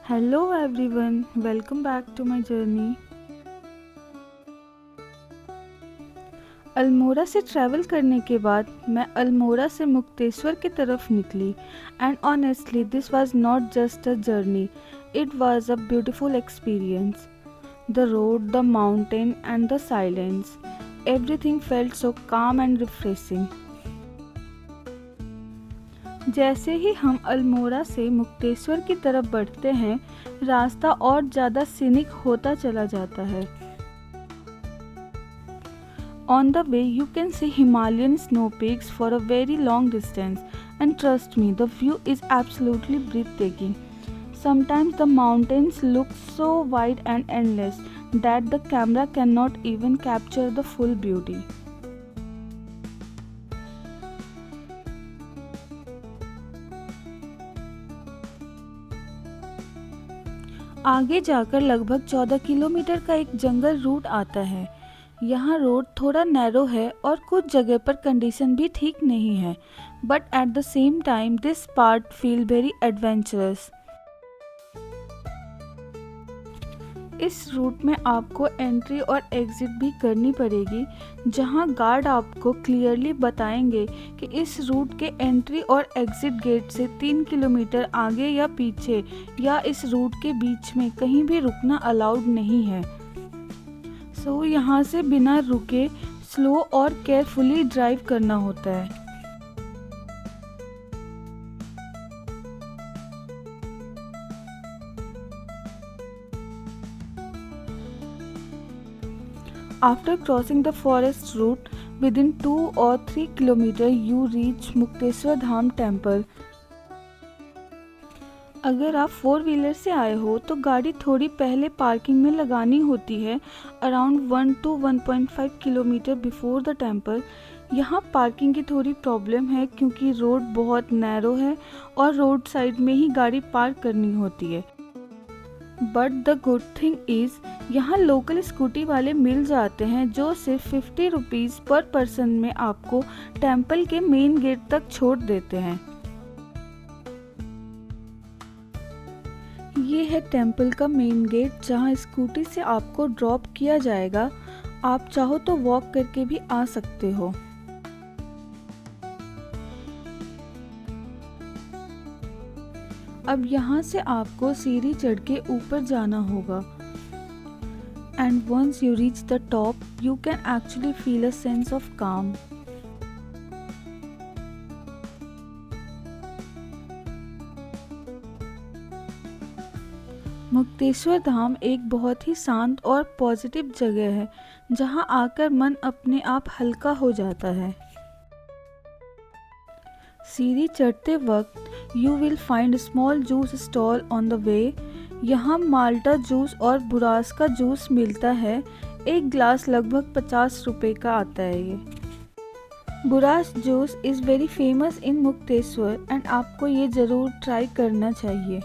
Hello everyone, welcome back to my journey. Almora से travel करने के बाद मैं अल्मोड़ा से मुक्तेश्वर की तरफ निकली and honestly this was not just a journey, it was a beautiful experience. The road, the mountain and the silence, everything felt so calm and refreshing. जैसे ही हम अल्मोड़ा से मुक्तेश्वर की तरफ बढ़ते हैं, रास्ता और ज़्यादा सीनिक होता चला जाता है. On the way, you can see Himalayan snow peaks for a very long distance, and trust me, the view is absolutely breathtaking. Sometimes the mountains look so wide and endless that the camera cannot even capture the full beauty. आगे जाकर लगभग 14 kilometre का एक जंगल root आता है. यहाँ road थोड़ा narrow है और कुछ जगह पर कंडीशन भी ठीक नहीं है, but at the same time this part feel very adventurous. इस रूट में आपको एंट्री और एग्ज़िट भी करनी पड़ेगी, जहां गार्ड आपको क्लियरली बताएंगे कि इस रूट के एंट्री और एग्ज़िट गेट से 3 किलोमीटर आगे या पीछे या इस रूट के बीच में कहीं भी रुकना अलाउड नहीं है. सो यहाँ से बिना रुके स्लो और केयरफुली ड्राइव करना होता है. After crossing the forest route, within 2 or 3 kilometers you reach Mukteshwar Dham temple. अगर आप 4 व्हीलर से आए हो तो गाड़ी थोड़ी पहले पार्किंग में लगानी होती है, around 1 to 1.5 kilometre before the temple. यहाँ पार्किंग की थोड़ी प्रॉब्लम है क्योंकि रोड बहुत नैरो है और रोड साइड में ही गाड़ी पार्क करनी होती है. But the good thing is यहाँ लोकल स्कूटी वाले मिल जाते हैं जो सिर्फ 50 रुपीज़ पर पर्सन में आपको टेम्पल के मेन गेट तक छोड़ देते हैं. ये है टेम्पल का मेन गेट जहाँ स्कूटी से आपको ड्रॉप किया जाएगा. आप चाहो तो वॉक करके भी आ सकते हो. अब यहाँ से आपको सीढ़ी चढ़ के ऊपर जाना होगा. And once you reach the top you can actually feel a sense of calm. Mukteshwar धाम एक बहुत ही शांत और पॉजिटिव जगह है जहाँ आकर मन अपने आप हल्का हो जाता है. सीढ़ी चढ़ते वक्त you will find small juice stall on the way. यहाँ माल्टा जूस और बुरास का जूस मिलता है. एक ग्लास लगभग 50 रुपये का आता है. ये बुरास juice is very famous in Mukteshwar and आपको ये ज़रूर ट्राई करना चाहिए.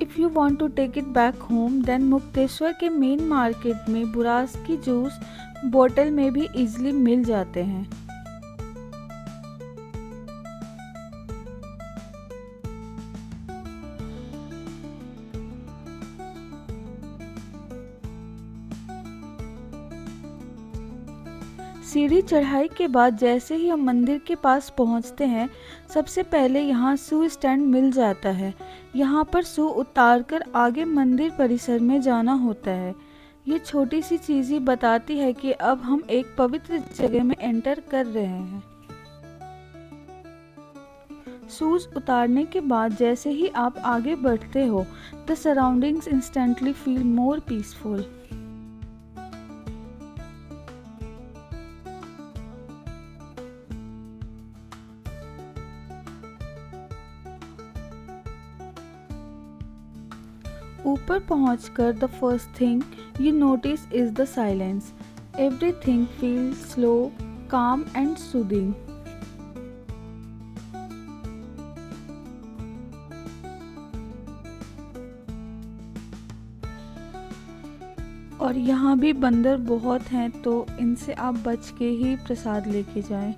If you want to take it back home then Mukteshwar के मेन मार्केट में बुरास की जूस बोतल में भी इजीली मिल जाते हैं. सीढ़ी चढ़ाई के बाद जैसे ही हम मंदिर के पास पहुंचते हैं, सबसे पहले यहाँ शू स्टैंड मिल जाता है. यहाँ पर शू उतार कर आगे मंदिर परिसर में जाना होता है. ये छोटी सी चीज़ ही बताती है कि अब हम एक पवित्र जगह में एंटर कर रहे हैं. शूज उतारने के बाद जैसे ही आप आगे बढ़ते हो, the surroundings instantly feel more peaceful. ऊपर पहुंचकर the first thing you notice is the silence. Everything feels slow, काम एंड सूदिंग. और यहाँ भी बंदर बहुत हैं तो इनसे आप बच के ही प्रसाद लेके जाएं.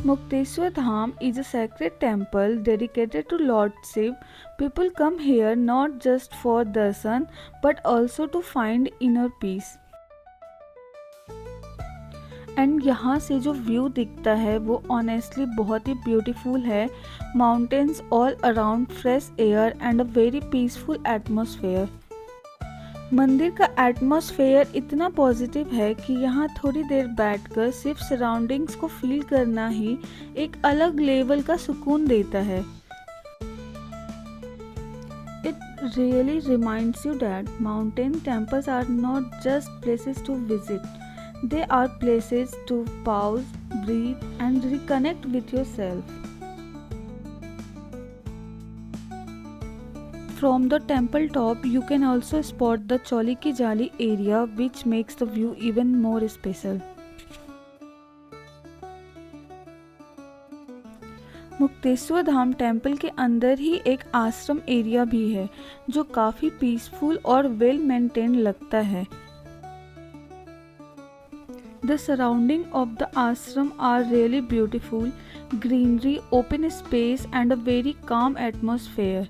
Mukteswar Dham is a sacred temple dedicated to Lord Shiv. People come here not just for darshan but also to find inner peace. And यहाँ से जो व्यू दिखता है वो ऑनेस्टली बहुत ही ब्यूटीफुल है. Mountains all around, fresh air and a very peaceful atmosphere. मंदिर का एटमॉस्फेयर इतना पॉजिटिव है कि यहाँ थोड़ी देर बैठकर सिर्फ सराउंडिंग्स को फील करना ही एक अलग लेवल का सुकून देता है. It really reminds you that mountain temples are not just places to visit. They are places to pause, breathe, and reconnect with yourself. From the temple top, you can also spot the Chauli Ki Jali area, which makes the view even more special. Mukteshwar Dham temple के अंदर ही एक आश्रम area भी है जो काफ़ी peaceful और well maintain लगता है. The surrounding of the ashram are really beautiful, greenery, open space and a very calm atmosphere.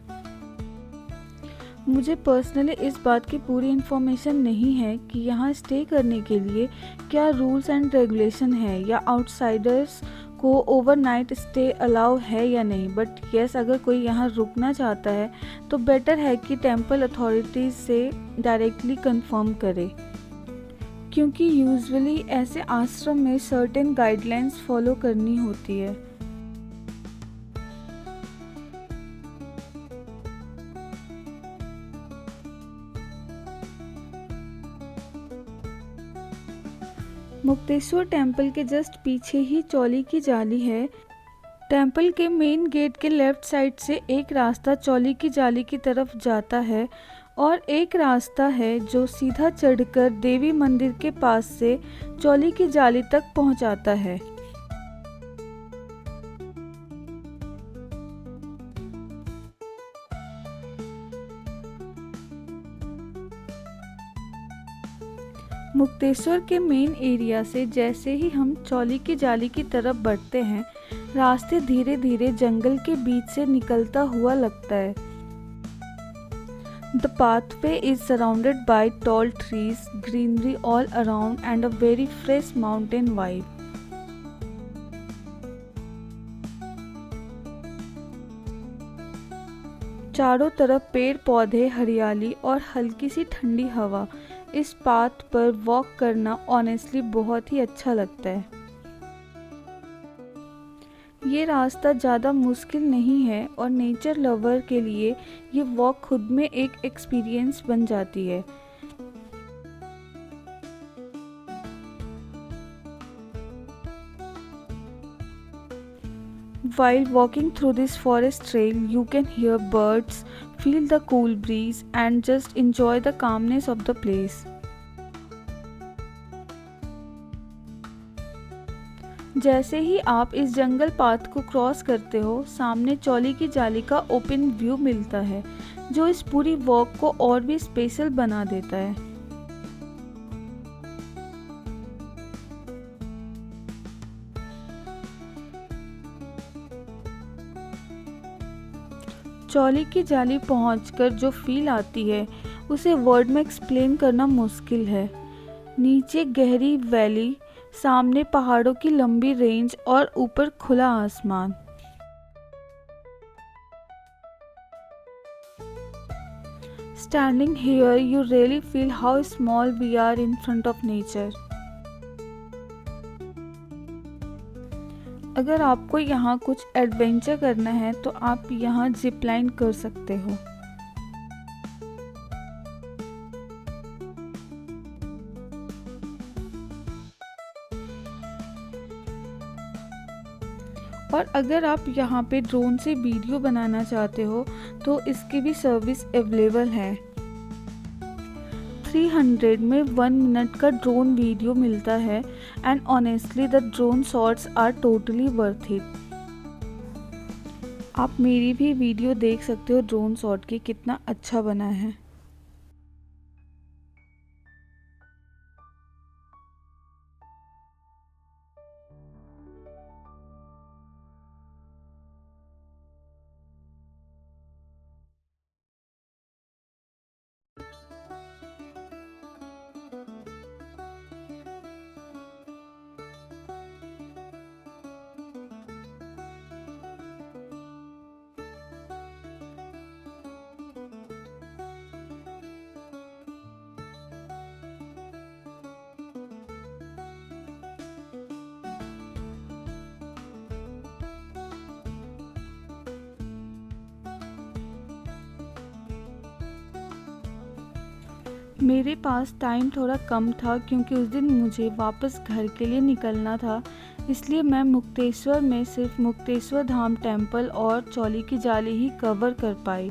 मुझे पर्सनली इस बात की पूरी इन्फॉर्मेशन नहीं है कि यहाँ स्टे करने के लिए क्या रूल्स एंड रेगुलेशन है या आउटसाइडर्स को ओवरनाइट स्टे अलाउ है या नहीं, बट यस, अगर कोई यहाँ रुकना चाहता है तो बेटर है कि टेम्पल अथॉरिटीज़ से डायरेक्टली कंफर्म करे, क्योंकि यूजुअली ऐसे आश्रम में सर्टेन गाइडलाइंस फॉलो करनी होती है. मुक्तेश्वर टेम्पल के जस्ट पीछे ही चौली की जाली है. टेम्पल के मेन गेट के लेफ्ट साइड से एक रास्ता चौली की जाली की तरफ जाता है और एक रास्ता है जो सीधा चढ़कर देवी मंदिर के पास से चौली की जाली तक पहुंचाता है. मुक्तेश्वर के मेन एरिया से जैसे ही हम चौली की जाली की तरफ बढ़ते हैं, रास्ते धीरे धीरे जंगल के बीच से निकलता हुआ लगता है. The pathway is surrounded by tall trees, greenery all around and a very fresh mountain vibe. चारों तरफ पेड़ पौधे, हरियाली और हल्की सी ठंडी हवा. इस पाथ पर वॉक करना ऑनेस्टली बहुत ही अच्छा लगता है. ये रास्ता ज़्यादा मुश्किल नहीं है और नेचर लवर के लिए ये वॉक खुद में एक एक्सपीरियंस बन जाती है. While walking through this forest trail, you can hear birds, feel the cool breeze and just enjoy the calmness of the place. जैसे ही आप इस जंगल पाथ को क्रॉस करते हो, सामने चौली की जाली का ओपन व्यू मिलता है जो इस पूरी वॉक को और भी स्पेशल बना देता है. चौली की जाली पहुंचकर जो फील आती है उसे वर्ड में एक्सप्लेन करना मुश्किल है. नीचे गहरी वैली, सामने पहाड़ों की लंबी रेंज और ऊपर खुला आसमान. Standing here, you really feel how small we are in front of nature. अगर आपको यहाँ कुछ एडवेंचर करना है तो आप यहाँ जिप लाइन कर सकते हो. और अगर आप यहाँ पे ड्रोन से वीडियो बनाना चाहते हो तो इसकी भी सर्विस अवेलेबल है. 300 में 1 मिनट का ड्रोन वीडियो मिलता है and honestly the drone shots are totally worth it. आप मेरी भी वीडियो देख सकते हो ड्रोन शॉट की, कितना अच्छा बना है. मेरे पास टाइम थोड़ा कम था क्योंकि उस दिन मुझे वापस घर के लिए निकलना था, इसलिए मैं मुक्तेश्वर में सिर्फ मुक्तेश्वर धाम टेम्पल और चौली की जाली ही कवर कर पाई।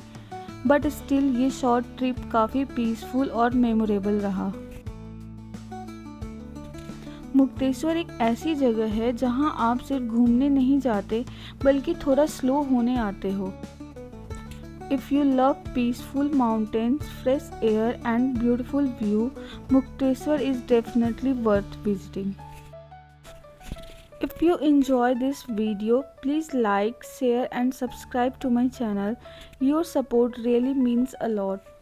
बट स्टिल ये शॉर्ट ट्रिप काफ़ी पीसफुल और मेमोरेबल रहा। मुक्तेश्वर एक ऐसी जगह है जहां आप सिर्फ घूमने नहीं जाते बल्कि थोड़ा स्लो होने आते हो। If you love peaceful mountains, fresh air and beautiful view, Mukteswar is definitely worth visiting. If you enjoy this video, please like, share and subscribe to my channel. Your support really means a lot.